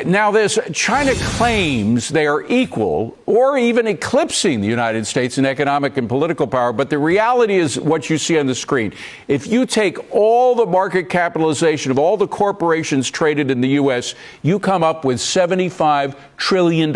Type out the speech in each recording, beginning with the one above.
Now, China claims they are equal or even eclipsing the United States in economic and political power. But the reality is what you see on the screen. If you take all the market capitalization of all the corporations traded in the U.S., you come up with $75 trillion.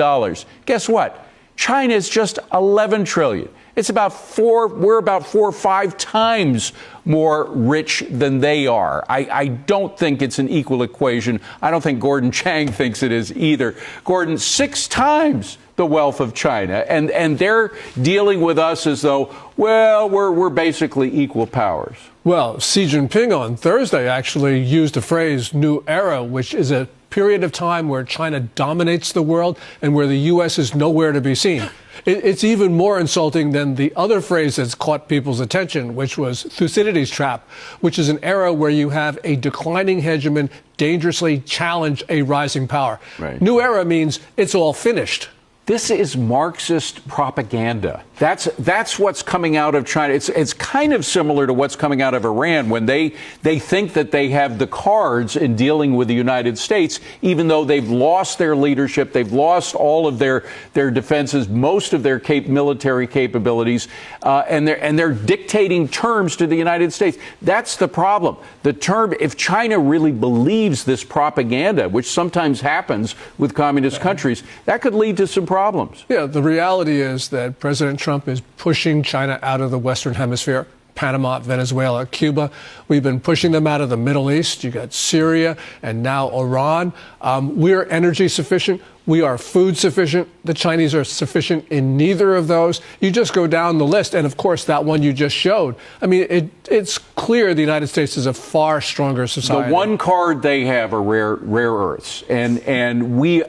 Guess what? China is just $11 trillion. It's we're about 4 or 5 times more rich than they are. I don't think it's an equal equation. I don't think Gordon Chang thinks it is either. Gordon, 6 times the wealth of China, and they're dealing with us as though, well, we're basically equal powers. Well, Xi Jinping on Thursday actually used the phrase new era, which is a period of time where China dominates the world and where the U.S. is nowhere to be seen. It's even more insulting than the other phrase that's caught people's attention, which was Thucydides' trap, which is an era where you have a declining hegemon dangerously challenge a rising power. Right. New era means it's all finished. This is Marxist propaganda. That's what's coming out of China. It's kind of similar to what's coming out of Iran when they think that they have the cards in dealing with the United States, even though they've lost their leadership, they've lost all of their defenses, most of their military capabilities, and they're dictating terms to the United States. That's the problem. If China really believes this propaganda, which sometimes happens with communist countries, that could lead to some problems. Yeah, the reality is that President Trump is pushing China out of the Western Hemisphere. Panama, Venezuela, Cuba. We've been pushing them out of the Middle East. You got Syria and now Iran. We're energy sufficient. We are food sufficient. The Chinese are sufficient in neither of those. You just go down the list. And of course, that one you just showed. I mean, it's clear the United States is a far stronger society. The one card they have are rare earths. And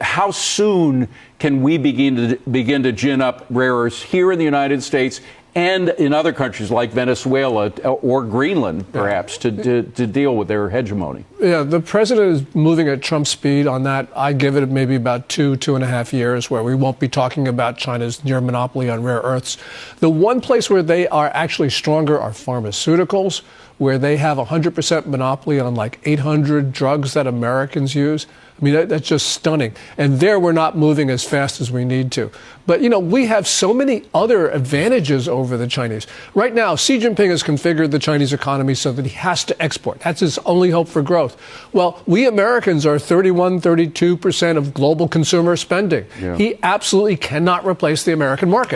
how soon can we begin to gin up rare earths here in the United States and in other countries like Venezuela or Greenland, perhaps, to deal with their hegemony? Yeah, the president is moving at Trump speed on that. I give it maybe about 2.5 years where we won't be talking about China's near monopoly on rare earths. The one place where they are actually stronger are pharmaceuticals, where they have 100% monopoly on like 800 drugs that Americans use. I mean, that's just stunning. And there we're not moving as fast as we need to. But, you know, we have so many other advantages over the Chinese. Right now, Xi Jinping has configured the Chinese economy so that he has to export. That's his only hope for growth. Well, we Americans are 32% of global consumer spending. Yeah. He absolutely cannot replace the American market.